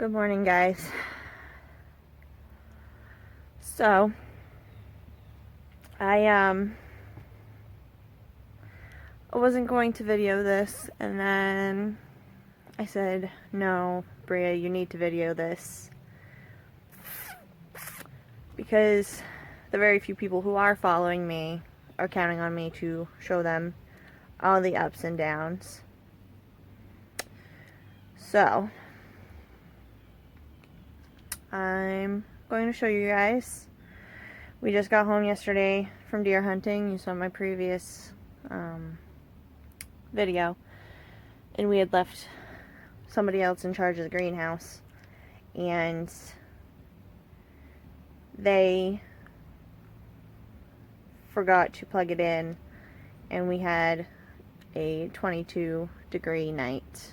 Good morning, guys. So, I wasn't going to video this, and then I said, no, Bria, you need to video this. Because the very few people who are following me are counting on me to show them all the ups and downs. So, I'm going to show you guys. We just got home yesterday from deer hunting. You saw my previous video. And we had left somebody else in charge of the greenhouse. And they forgot to plug it in. And we had a 22-degree night.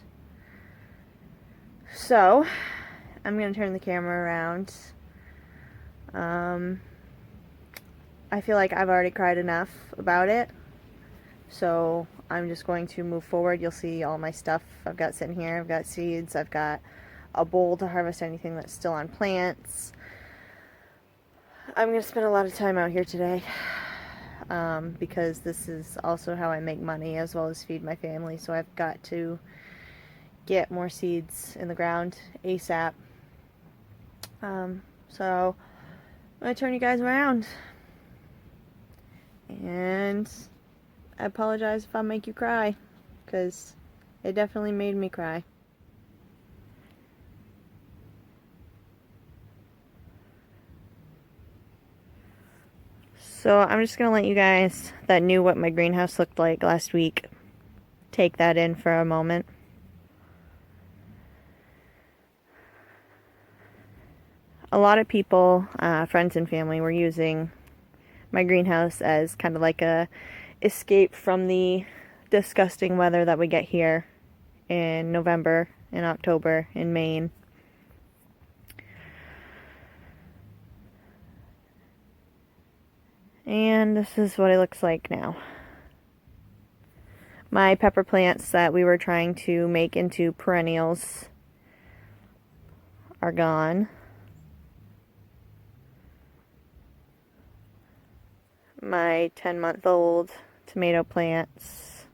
So, I'm going to turn the camera around. I feel like I've already cried enough about it, so I'm just going to move forward. You'll see all my stuff I've got sitting here. I've got seeds, I've got a bowl to harvest anything that's still on plants. I'm going to spend a lot of time out here today, because this is also how I make money as well as feed my family, so I've got to get more seeds in the ground ASAP. So I'm going to turn you guys around. And I apologize if I make you cry, because it definitely made me cry. So I'm just going to let you guys that knew what my greenhouse looked like last week take that in for a moment. A lot of people, friends and family, were using my greenhouse as kind of like a escape from the disgusting weather that we get here in November, in October, in Maine. And this is what it looks like now. My pepper plants that we were trying to make into perennials are gone. My 10-month-old tomato plants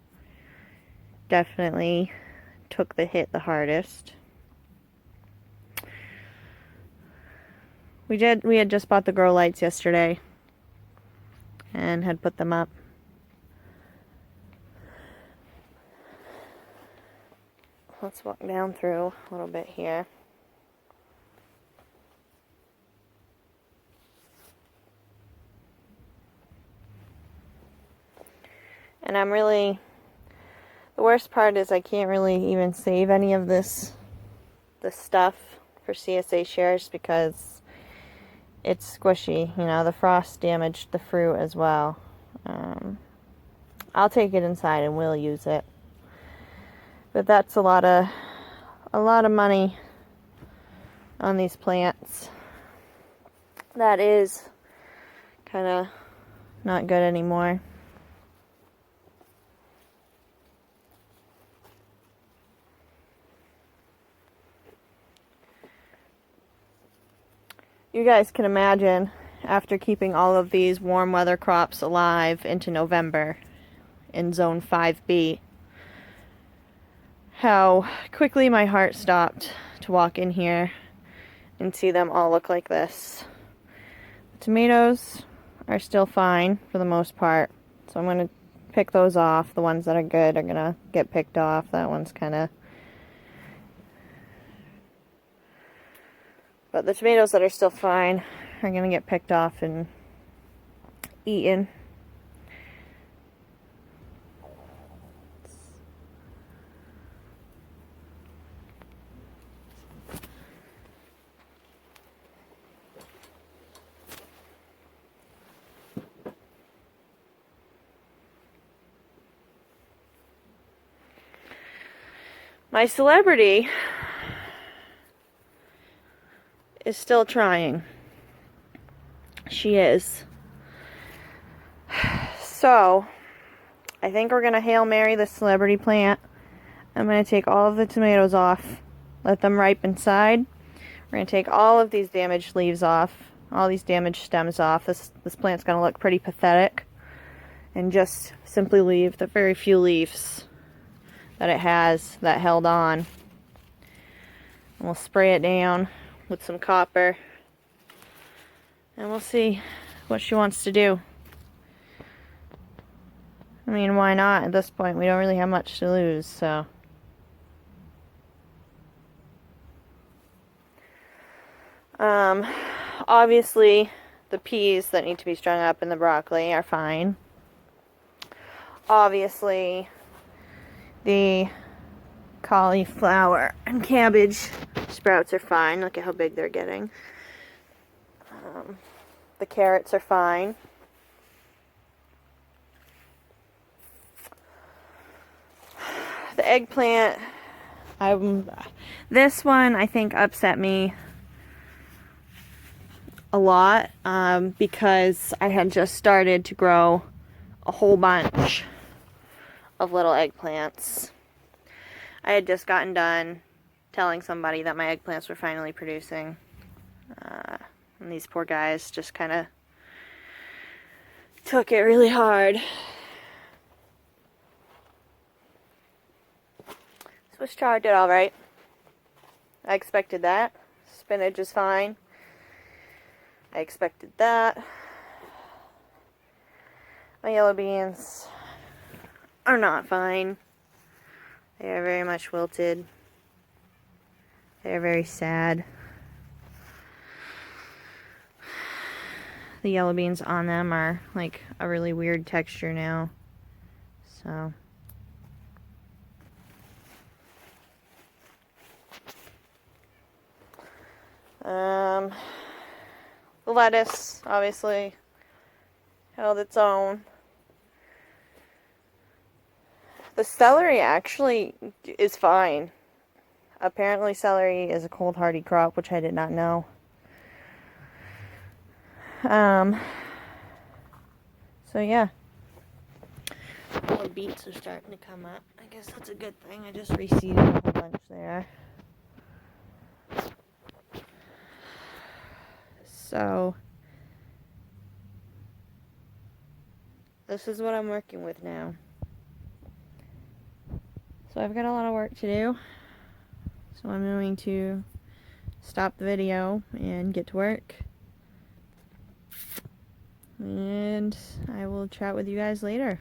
definitely took the hit the hardest. We had just bought the grow lights yesterday and had put them up. Let's walk down through a little bit here. And the worst part is I can't really even save any of this stuff for CSA shares because it's squishy. You know, the frost damaged the fruit as well. I'll take it inside and we'll use it. But that's a lot of money on these plants. That is kind of not good anymore. You guys can imagine, after keeping all of these warm weather crops alive into November in Zone 5B, how quickly my heart stopped to walk in here and see them all look like this. The tomatoes are still fine for the most part, so I'm going to pick those off. The ones that are good are going to get picked off. That one's kind of... But the tomatoes that are still fine are going to get picked off and eaten. My celebrity is still trying. She is. So, I think we're going to Hail Mary the celebrity plant. I'm going to take all of the tomatoes off, let them ripen inside, We're going to take all of these damaged leaves off, all these damaged stems off. This plant's going to look pretty pathetic, and just simply leave the very few leaves that it has that held on. And we'll spray it down with some copper, and we'll see what she wants to do. I mean, why not? At this point, we don't really have much to lose, so. Obviously, the peas that need to be strung up in the broccoli are fine. Obviously, the cauliflower and cabbage sprouts are fine. Look at how big they're getting. The carrots are fine. The eggplant, this one I think upset me a lot because I had just started to grow a whole bunch of little eggplants. I had just gotten done telling somebody that my eggplants were finally producing, and these poor guys just kind of took it really hard. Swiss chard did alright. I expected that. Spinach is fine. I expected that. My yellow beans are not fine. They are very much wilted. They are very sad. The yellow beans on them are like a really weird texture now. So. The lettuce, obviously, held its own. The celery actually is fine. Apparently celery is a cold hardy crop, which I did not know. So yeah. More beets are starting to come up. I guess that's a good thing. I just reseeded a whole bunch there. So, this is what I'm working with now. So I've got a lot of work to do. So I'm going to stop the video and get to work. And I will chat with you guys later.